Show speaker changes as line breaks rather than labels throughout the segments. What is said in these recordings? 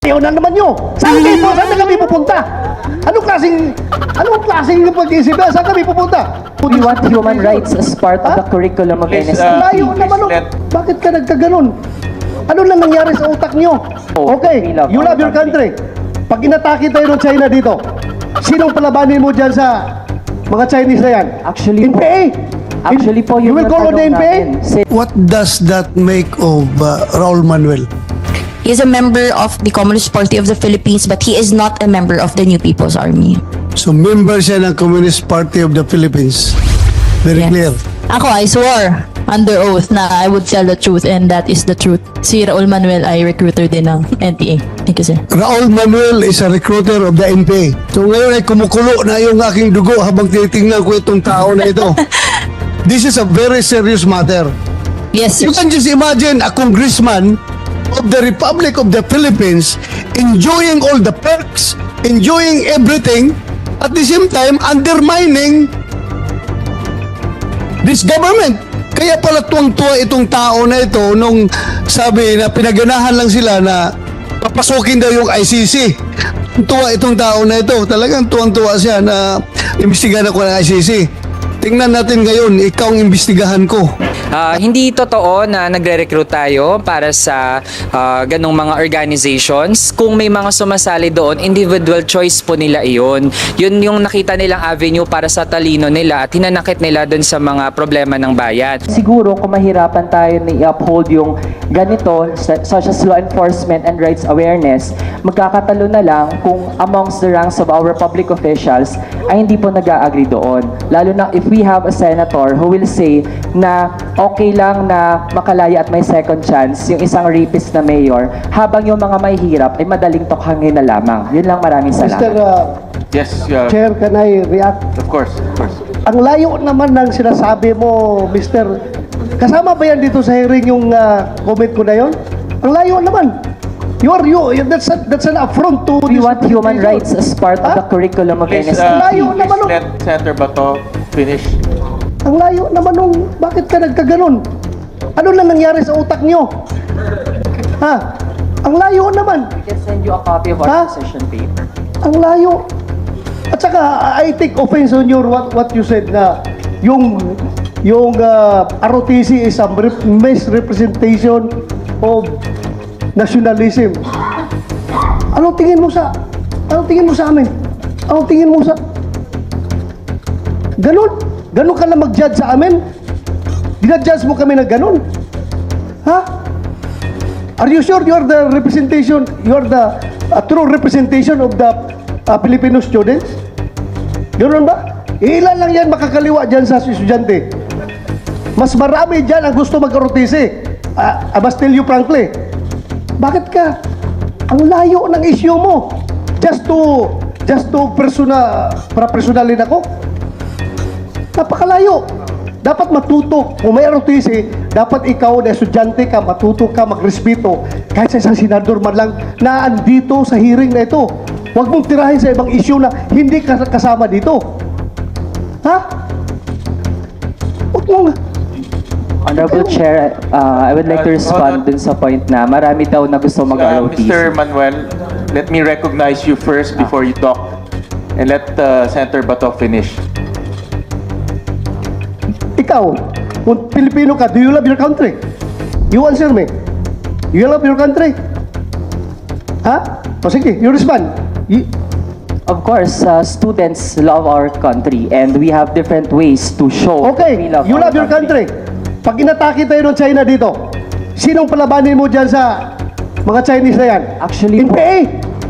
Ayaw na naman nyo. Saan na kami pupunta? Anong klaseng pag-isip na? Saan kami pupunta?
We want human rights as part of the curriculum of
Please,
NSP.
Layo naman. Bakit ka nagkaganon? Ano na nangyari sa utak nyo? Okay, you love your country. Pag inatake tayo ng China dito, sinong palabanin mo dyan sa mga Chinese na yan?
Actually po-
NPA?
Actually po,
You
yung
will call on the
natanong
NPA?
namin,
What does that make of Raul Manuel?
He is a member of the Communist Party of the Philippines, but he is not a member of the New People's Army.
So member siya ng Communist Party of the Philippines. Very
Yes.
clear.
Ako, I swore under oath na I would tell the truth and that is the truth. Si Raul Manuel ay recruiter din ng NPA. Thank you, sir.
Raul Manuel is a recruiter of the NPA. So ngayon ay kumukulo na yung aking dugo habang tinitingnan ko itong tao na ito. This is a very serious matter.
Yes, sir.
You can just imagine a congressman of the Republic of the Philippines enjoying all the perks, enjoying everything, at the same time undermining this government. Kaya pala tuwang-tuwa itong tao na ito nung sabi na pinaganahan lang sila na papasukin daw yung ICC. Tuwa itong tao na ito. Talagang tuwang-tuwa siya na imbestigahan ako ng ICC. Tingnan natin ngayon, ikaw ang imbestigahan ko.
Hindi totoo na nagre-recruit tayo para sa ganong mga organizations. Kung may mga sumasali doon, individual choice po nila iyon. Yun yung nakita nilang avenue para sa talino nila at hinanakit nila doon sa mga problema ng bayan.
siguro kung mahirapan tayo na i-uphold yung ganito, such as law enforcement and rights awareness, magkakatalo na lang kung amongst the ranks of our public officials ay hindi po nag-agree doon. Lalo na if we have a senator who will say na okay lang na makalaya at may second chance yung isang rapist na mayor, habang yung mga mahihirap ay madaling tokhangin na lamang. Yun lang, maraming
Mr.
salamat.
Yes,
Chair, can I react?
of course, of course.
Ang layo naman ng sinasabi mo, Mr. Kasama ba yan dito sa hearing yung comment ko na yon? Ang layo naman. That's an affront to
We
this
want human
presentation.
rights as part of the curriculum of
Please,
NSP.
layo
please
naman, oh.
let Senator Bato finish.
Ang layo naman nung bakit ka nagkaganon? Ano na nangyari sa utak nyo? Ha? Ang layo naman.
We can send you a copy of
Ha?
our position paper.
Ang layo. At saka, I take offense on your what you said na yung ROTC is a misrepresentation of nationalism. Anong tingin mo sa amin? Anong tingin mo sa ganon? Ganon ka na mag-judge sa amin? Dinadjudge mo kami na ganon? Ha? Are you sure you're the true representation of the Filipino students? Ganoon ba? Ilan lang yan makakaliwa dyan sa estudyante. Mas marami dyan ang gusto mag-ROTC. I must tell you frankly. Bakit ka? Ang layo ng issue mo. Just to personalin ako? Napakalayo. Dapat matuto. Kung may ROTC, dapat ikaw na estudyante ka, matuto ka, magrespeto. Kahit sa isang senador man lang na andito sa hearing na ito. Huwag mong tirahin sa ibang issue na hindi ka kasama dito. Ha? Huwag mong...
Honorable Chair, I would like to respond dun sa point na marami daw na gusto mag-ROTC.
Mr. Manuel, let me recognize you first before you talk. And let Senator Bato finish.
Ikaw, kung Pilipino ka, do you love your country? You answer me. You love your country? Ha? O sige, you respond.
Of course, students love our country and we have different ways to show
Okay,
we love
you
our
love your country. Pag inatake tayo ng China dito, sinong palabanin mo dyan sa mga Chinese na yan?
Actually po-
NPA?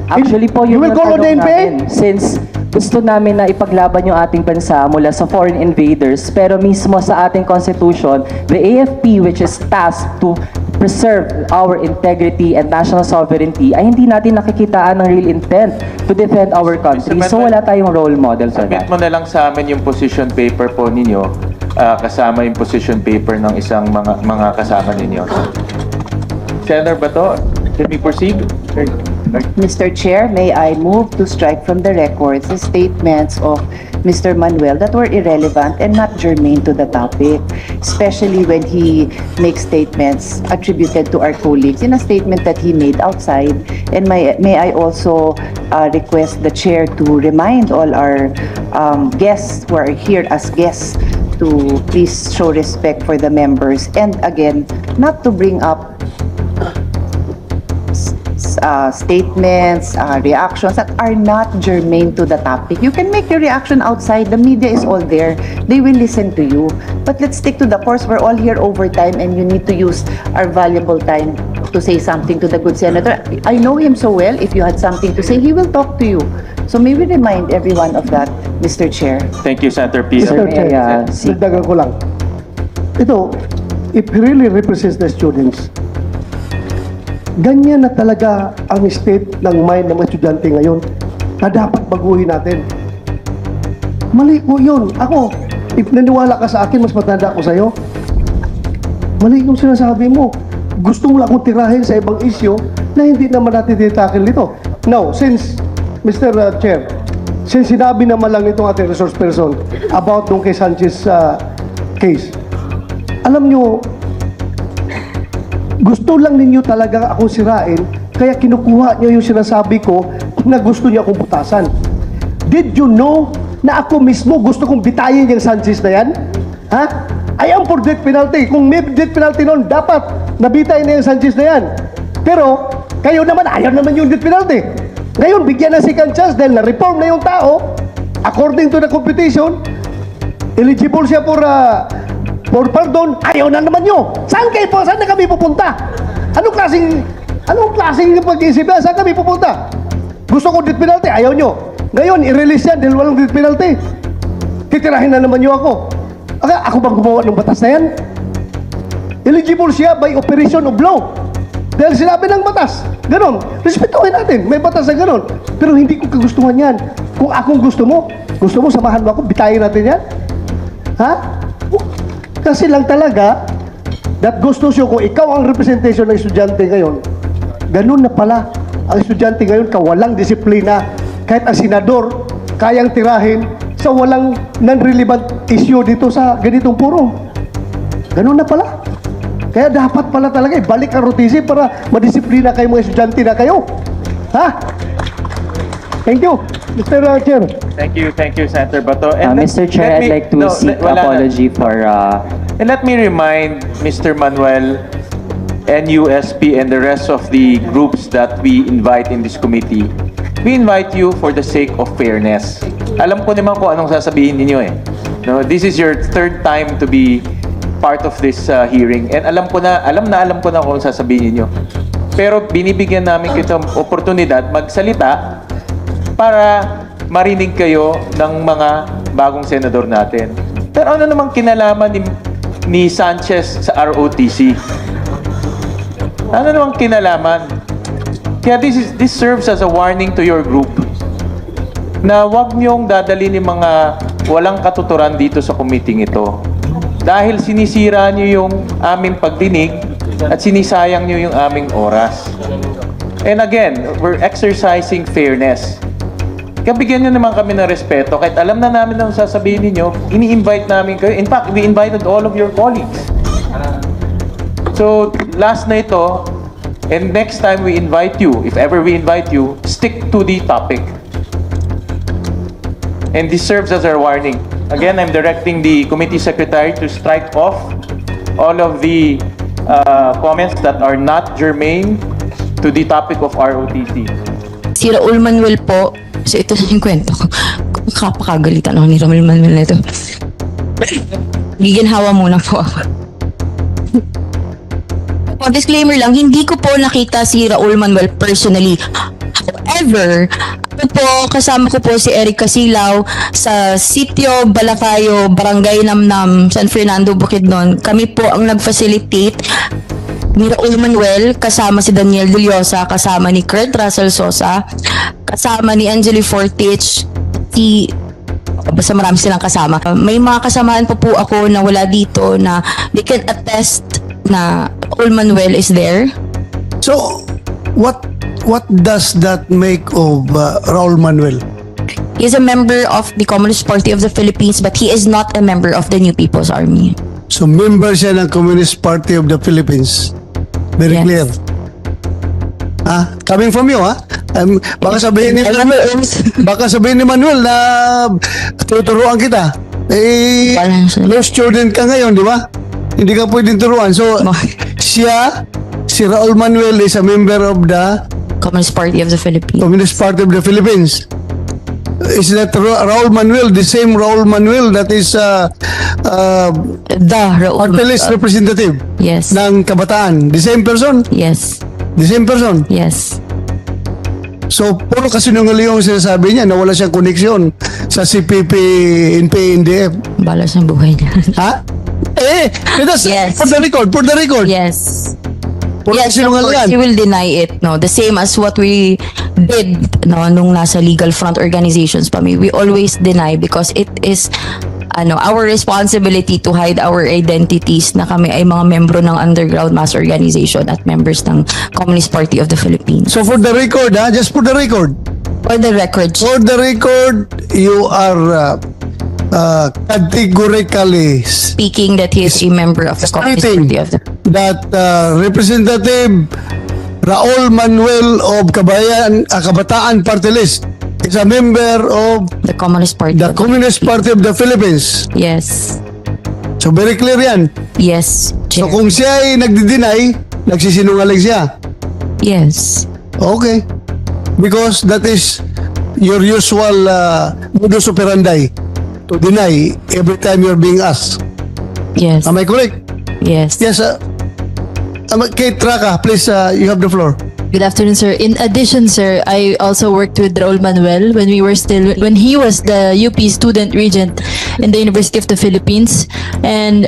Actually po,
You
yung
will call on the
natanong
NPA?
namin, since gusto namin na ipaglaban yung ating bansa mula sa foreign invaders, pero mismo sa ating constitution, the AFP, which is tasked to preserve our integrity and national sovereignty, ay hindi natin nakikitaan ng real intent to defend our country. So wala tayong role model for
Submit
that.
mo na lang sa amin yung position paper po ninyo, kasama yung position paper ng isang mga kasama ninyo. Senator Bato, can we proceed?
Mr. Chair, may I move to strike from the records the statements of Mr. Manuel that were irrelevant and not germane to the topic, especially when he makes statements attributed to our colleagues in a statement that he made outside. And may I also request the chair to remind all our guests who are here as guests to please show respect for the members, and again, not to bring up statements, reactions that are not germane to the topic. You can make your reaction outside. The media is all there. They will listen to you. But let's stick to the course. We're all here overtime, and you need to use our valuable time to say something to the good senator. I know him so well. If you had something to say, he will talk to you. So may we remind everyone of that, Mr. Chair.
Thank you, Senator Pia.
Mr.
May I,
Chair, dagdagan ko lang. Ito, if he really represents the students, ganyan na talaga ang state ng mind ng mga estudyante ngayon na dapat baguhin natin. Mali ko yun. Ako, if naniwala ka sa akin, mas matanda ako sa'yo. Mali yung sinasabi mo. Gusto mo lang akong tirahin sa ibang issue na hindi naman natin titakel dito. Now, since, Mr. Chair, since sinabi naman lang nitong ating resource person about nung kay Sanchez case, alam nyo, gusto lang ninyo talaga akong sirain, kaya kinukuha nyo yung sinasabi ko na gusto niyo akong butasan. Did you know na ako mismo gusto kong bitayin yung Sanchez na yan? Ha? I am for death penalty. Kung may death penalty noon, dapat nabitay na yung Sanchez na yan. Pero, kayo naman, ayaw naman yung death penalty. Ngayon, bigyan na second chance dahil na-reform na yung tao, according to the competition, eligible siya for pardon, ayaw na naman nyo. Saan kayo po? Saan na kami pupunta? Anong klaseng pag-isip yan? Saan kami pupunta? Gusto ko death penalty, ayaw nyo. Ngayon, i-release yan dahil walang death penalty. Titirahin na naman nyo ako. Ako bang gumawa ng batas na yan? Eligible siya by operation of law. Dahil sinabi ng batas. Ganon. Respetuhin natin. May batas na ganon. Pero hindi ko kagustuhan yan. Kung akong gusto mo samahan mo ako, bitayin natin yan? Ha? Kasi lang talaga, that goes to show kung ikaw ang representation ng estudyante ngayon, ganun na pala ang estudyante ngayon, kawalang disiplina, kahit ang senador, kayang tirahin sa walang non-relevant issue dito sa ganitong forum. Ganun na pala. Kaya dapat pala talaga, ibalik ang ROTC para madisiplina kayo mga estudyante na kayo. Ha? Thank you, Mr. Chair.
Thank you, Senator Bato.
Mr. Chair, I'd like to seek apology for...
And let me remind Mr. Manuel, NUSP, and the rest of the groups that we invite in this committee. We invite you for the sake of fairness. Alam ko naman kung anong sasabihin ninyo eh. No, this is your third time to be part of this hearing, and alam ko na kung anong sasabihin ninyo. Pero binibigyan namin kitong oportunidad magsalita para marinig kayo ng mga bagong senador natin. Pero ano namang kinalaman ni Sanchez sa ROTC? Ano namang kinalaman? Kaya this serves as a warning to your group na wag niyong dadalhin yung mga walang katuturan dito sa committee ito. Dahil sinisira niyo yung aming pagdinig at sinisayang niyo yung aming oras. And again, we're exercising fairness. Kaya bigyan nyo naman kami ng respeto. Kahit alam na namin ang sasabihin ninyo, ini-invite namin kayo. In fact, we invited all of your colleagues. So, last na ito, and next time we invite you, if ever we invite you, stick to the topic. And this serves as our warning. Again, I'm directing the committee secretary to strike off all of the comments that are not germane to the topic of ROTC.
Si Raul Manuel po, so ito yung kwento ko. Kapakagalitan ako ni Raul Manuel na ito. Giginhawa muna po ako. Disclaimer lang, hindi ko po nakita si Raul Manuel personally. However, ako po, kasama ko po si Eric Casilaw sa Sitio Balacayo, Barangay Namnam, San Fernando, Bukidnon. Kami po ang nag-facilitate ni Raul Manuel, kasama si Daniel De Llosa, kasama ni Kurt Russell Sosa, kasama ni Angeli Fortich, basta marami silang kasama. May mga kasamahan pa po ako na wala dito na they can attest na Raul Manuel is there.
So, what what does that make of Raul Manuel?
He is a member of the Communist Party of the Philippines, but he is not a member of the New People's Army.
So member siya ng Communist Party of the Philippines. Very
Yes.
clear. Coming from you, baka sabihin ni baka sabihin ni Manuel na tuturuan kita.
Parang siya.
Law student ka ngayon, di ba? Hindi ka pwedeng turuan. So, si Raul Manuel is a member of the
Communist Party of the Philippines.
Communist Party of the Philippines. Is that Raul Manuel the same Raul Manuel that is
The Raul.
party list representative
Yes.
ng kabataan? The same person?
Yes.
The same person?
Yes.
So, puro kasinungaling yung sinasabi niya na wala siyang koneksyon sa CPP, NPA, NDF.
Bala sa buhay niya.
Ha? That's
Yes.
for the record, for the record.
Yes.
Puro
Yes, of
kasinungaling
course,
yan.
he will deny it. No, the same as what we did no nung nasa legal front organizations pa. We always deny because it is our responsibility to hide our identities na kami ay mga membro ng underground mass organization at members ng Communist Party of the Philippines.
So, for the record, just for the record,
For the record,
for the record, you are categorically
speaking that he is a member of the Communist
stating
Party of the
that Representative Raul Manuel of Kabataan Party List is a member of
Communist Party.
the Communist Party of the Philippines.
Yes.
So very clear yan.
Yes.
So
Chair.
kung siya ay nagdi-deny, nagsisinungaling siya.
Yes.
Okay. Because that is your usual modus operandi to deny every time you're being asked.
Yes.
Am I correct?
Yes.
Yes. Kate Traka, please, you have the floor.
Good afternoon, sir. In addition, sir, I also worked with Raul Manuel when he was the UP student regent in the University of the Philippines, and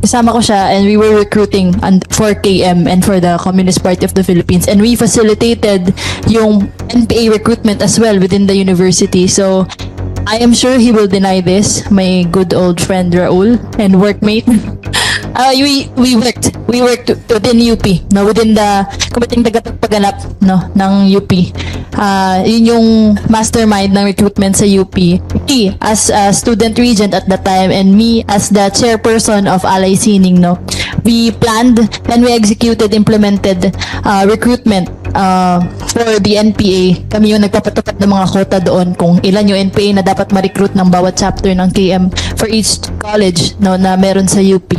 kasama ko siya, and we were recruiting for KM and for the Communist Party of the Philippines, and we facilitated yung NPA recruitment as well within the university. So I am sure he will deny this, my good old friend Raul and workmate. We worked within UP, no, within the Committee Tagatagpaganap, no, ng UP. Yun yung mastermind ng recruitment sa UP. He as a student regent at that time, and me as the chairperson of Alay Sining, no. We planned and we implemented recruitment for the NPA. Kami yung nagpapatupad ng mga quota doon kung ilan yung NPA na dapat ma-recruit ng bawat chapter ng KM for each college, no, na meron sa UP.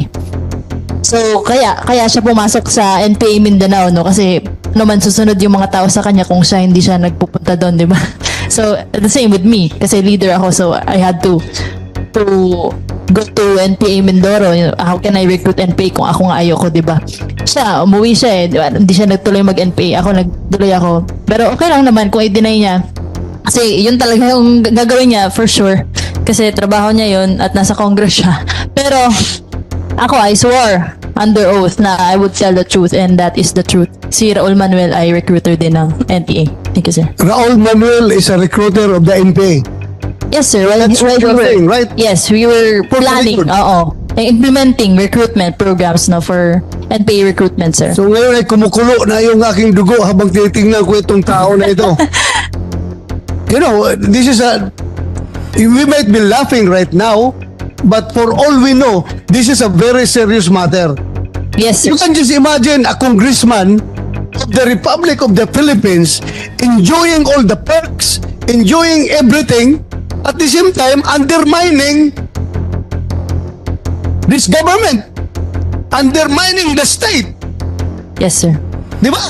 So kaya siya pumasok sa NPA Mindanao, no, kasi naman susunod yung mga tao sa kanya kung hindi siya nagpupunta doon, di ba? So the same with me kasi leader ako, so I had to go to NPA Mindoro. How can I recruit NPA kung ako nga ayoko, di ba? Umuwi siya di ba? Hindi siya nagtuloy mag-NPA, ako nagtuloy ako. Pero okay lang naman kung i-deny niya. Kasi yun talaga yung gagawin niya for sure. Kasi trabaho niya yun at nasa Congress siya. Pero ako, I swore under oath na I would tell the truth, and that is the truth. Si Raul Manuel ay recruiter din ng NPA. Thank you, sir.
Raul Manuel is a recruiter of the NPA.
Yes, sir. Well,
That's what
we
you're
were-
saying, right?
Yes, we were planning, implementing recruitment programs for NPA recruitment, sir.
So ngayon ay kumukulo na yung aking dugo habang tinitingnan ko itong tao na ito. You know, we might be laughing right now, but for all we know, this is a very serious matter.
Yes, sir.
You can just imagine a congressman of the Republic of the Philippines enjoying all the perks, enjoying everything, at the same time undermining this government, undermining the state.
Yes, sir.
Di ba?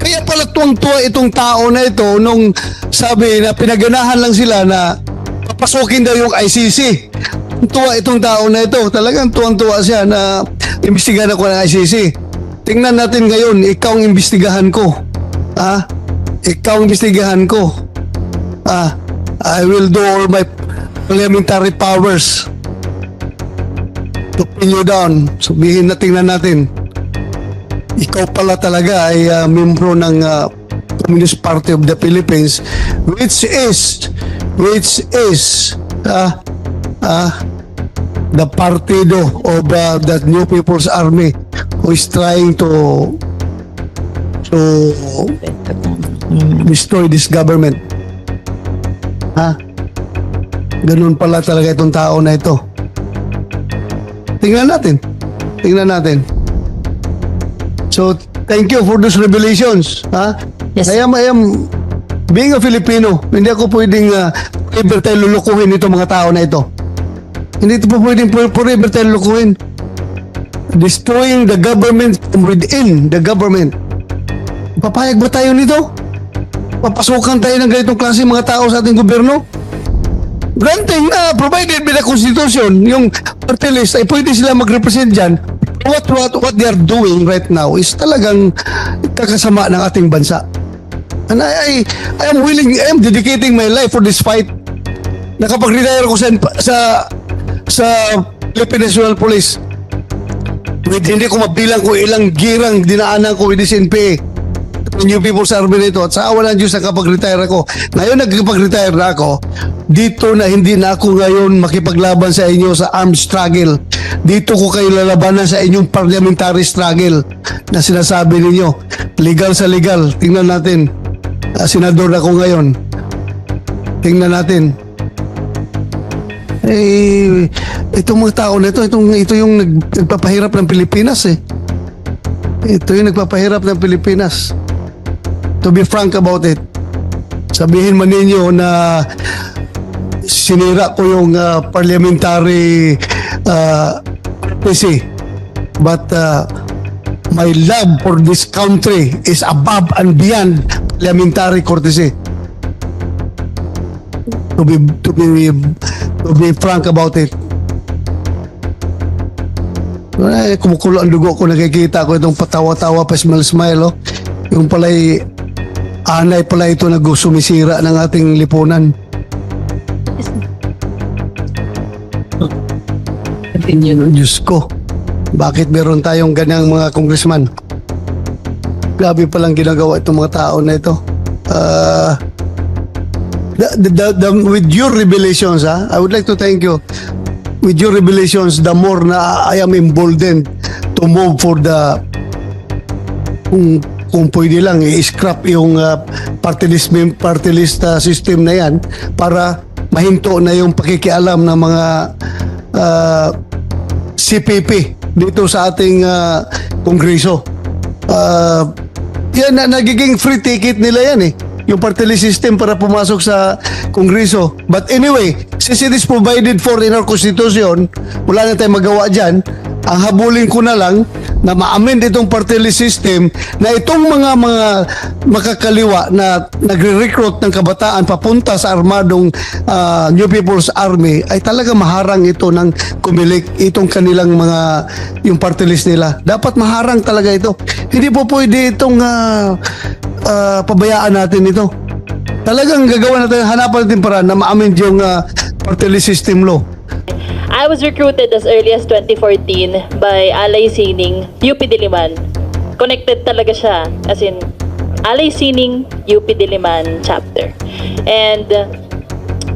Kaya pala tuwang-tuwa itong tao na ito nung sabi na pinaganahan lang sila na papasukin daw yung ICC. Tuwa itong tao na ito. Talagang tuwang-tuwa siya na imbestigahan ako ng ICC. Tingnan natin ngayon, ikaw ang imbestigahan ko. Ikaw ang imbestigahan ko. I will do all my parliamentary powers to pin you down. Sabihin na, tingnan natin. Ikaw pala talaga ay membro ng Communist Party of the Philippines, which is the partido of the New People's Army who is trying to to destroy this government. Ha? Ganun pala talaga itong tao na ito. Tingnan natin. Tingnan natin. So, thank you for those revelations. Ha?
Yes.
I am being a Filipino, hindi ako pwedeng forever tayo lulukuhin itong mga tao na ito. Hindi ito po pwedeng forever tayo lulukuhin. Destroying the government from within the government. Papayag ba tayo nito? Papasukan tayo ng ganitong klase mga tao sa ating gobyerno? Granting na provided by the Constitution, yung party list ay pwede sila mag-represent dyan. What they are doing right now is talagang kakasama ng ating bansa. And I am willing, I am dedicating my life for this fight. Nakapag-retire ako sa Philippine National Police. Hindi ko mabilang kung ilang girang dinaanan ko with this NPA. New People's Army nito. At sa awa ng Diyos, nakapag-retire ako. Ngayon nagkapag-retire na ako, dito na hindi na ako ngayon makipaglaban sa inyo sa armed struggle. Dito ko kayo lalabanan sa inyong parliamentary struggle na sinasabi ninyo. Legal sa legal. Tingnan natin. Senador ako ngayon. Tingnan natin. Itong mga tao na ito yung nagpapahirap ng Pilipinas eh. Ito yung nagpapahirap ng Pilipinas. To be frank about it, sabihin man ninyo na sinira ko yung parliamentary PC, but my love for this country is above and beyond parliamentary courtesy. To be frank about it. Kumukulo ang dugo ko, nakikita ko itong patawa-tawa pa smile oh. Yung pala'y anay pala ito na sumisira ng ating lipunan. Diyos ko, bakit meron tayong ganyang mga congressman? Grabe palang ginagawa itong mga tao na ito. With your revelations, I would like to thank you. With your revelations, the more na I am emboldened to move for the kung pwede lang i-scrap yung party list system na yan para mahinto na yung pakikialam ng mga CPP dito sa ating kongreso. Yan na nagiging free ticket nila yan eh, yung party list system para pumasok sa kongreso. But anyway, since it is provided for in our constitution, wala na tayong magawa dyan. Ang habulin ko na lang na ma-amend itong party list system na itong mga makakaliwa na nagre-recruit ng kabataan papunta sa armadong New People's Army ay talaga maharang ito ng kumilik itong kanilang yung party list nila. Dapat maharang talaga ito. Hindi po pwede itong pabayaan natin ito. Talagang gagawa natin, hanapan natin paraan na ma-amend yung party list system law.
I was recruited as early as 2014 by Alay Sining, UP Diliman. Connected talaga siya, as in Alay Sining, UP Diliman chapter. And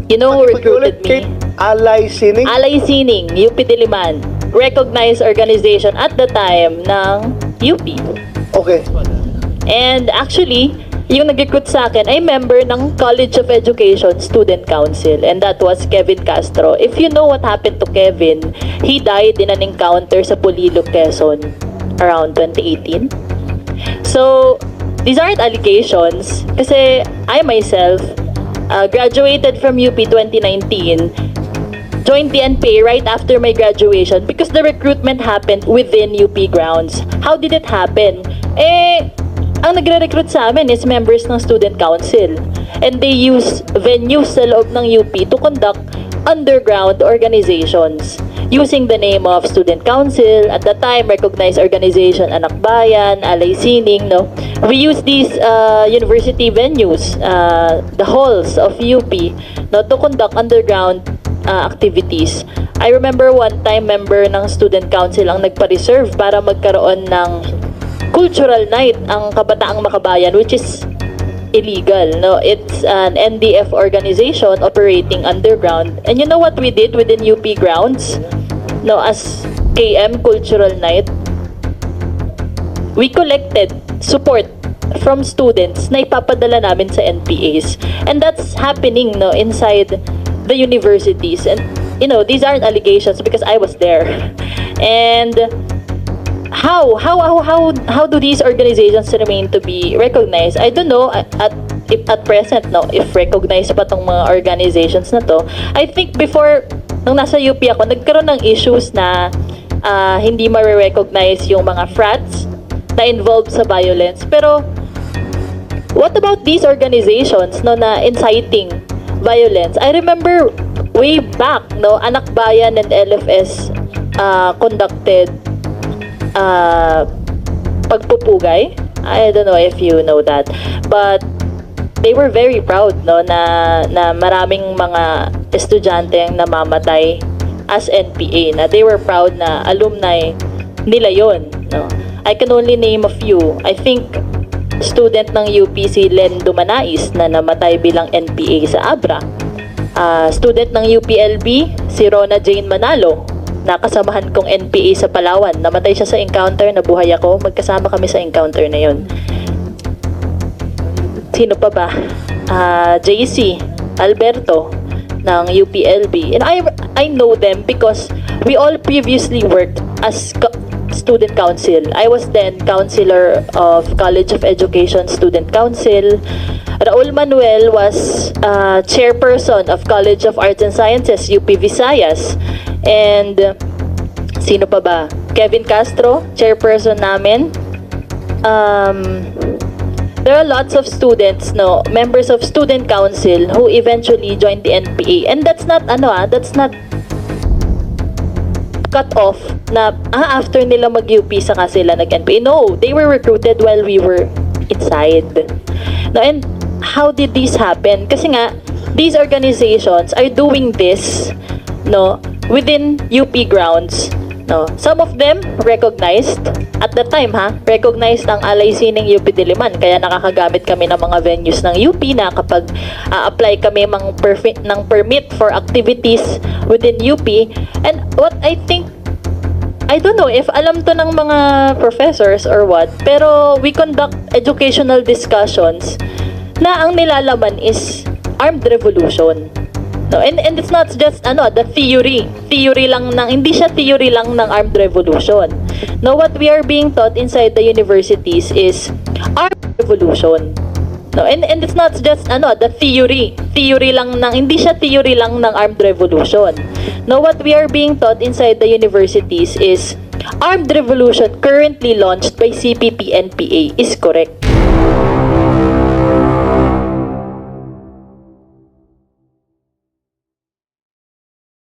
you know who recruited me?
Alay Sining?
Alay Sining, UP Diliman. Recognized organization at the time ng UP.
Okay.
And actually, yung nag-recruit sa akin ay member ng College of Education Student Council, and that was Kevin Castro. If you know what happened to Kevin, he died in an encounter sa Pulilo, Quezon around 2018. So, these aren't allegations kasi I myself graduated from UP 2019, joined the NPA right after my graduation because the recruitment happened within UP grounds. How did it happen? Ang nagre-recruit sa amin is members ng student council, and they use venues sa loob ng UP to conduct underground organizations using the name of student council, at the time recognized organization Anak Bayan, Alay Sining, no? We use these university venues, the halls of UP, no, to conduct underground activities. I remember one time member ng student council ang nagpa-reserve para magkaroon ng cultural night ang Kabataang Makabayan, which is illegal, no? It's an NDF organization operating underground. And you know what we did within UP grounds, no, as KM Cultural Night? We collected support from students na ipapadala namin sa NPAs. And that's happening no inside the universities. And you know, these aren't allegations because I was there. And how do these organizations remain to be recognized? I don't know if at present no if recognized pa tong mga organizations na to. I think before nung nasa UP ako, nagkaroon ng issues na hindi ma-recognize yung mga frats na involved sa violence. Pero what about these organizations no na inciting violence? I remember way back no Anak Bayan and LFS conducted pagpupugay. I don't know if you know that, but they were very proud no na maraming mga estudyante ang namamatay as NPA, na they were proud na alumni nila yon no. I can only name a few. I think student ng UP si Len Dumanais na namatay bilang NPA sa Abra. Student ng UPLB si Rona Jane Manalo, nakasamahan kong NPA sa Palawan. Namatay siya sa encounter, nabuhay ako. Magkasama kami sa encounter na yon. Sino pa ba? JC Alberto ng UPLB. And I know them because we all previously worked as student council. I was then counselor of College of Education Student Council. Raul Manuel was chairperson of College of Arts and Sciences, UP Visayas. And sino pa ba? Kevin Castro, chairperson namin. There are lots of students, no, members of student council who eventually joined the NPA. And that's not cut off na after nila mag-UP saka sila nag-NPA. No, they were recruited while we were inside. No, and how did this happen? Kasi nga, these organizations are doing this no within UP grounds. No, some of them recognized at the time recognized ang alay sining UP Diliman, kaya nakakagamit kami ng mga venues ng UP na kapag apply kami ng permit for activities within UP. And what I think, I don't know if alam to ng mga professors or what, pero we conduct educational discussions na ang nilalaman is armed revolution. No, and it's not just the theory lang ng, hindi siya theory lang ng armed revolution. No, what we are being taught inside the universities is armed revolution. No, and it's not just the theory lang ng, hindi siya theory lang ng armed revolution. No, what we are being taught inside the universities is armed revolution currently launched by CPP-NPA is correct.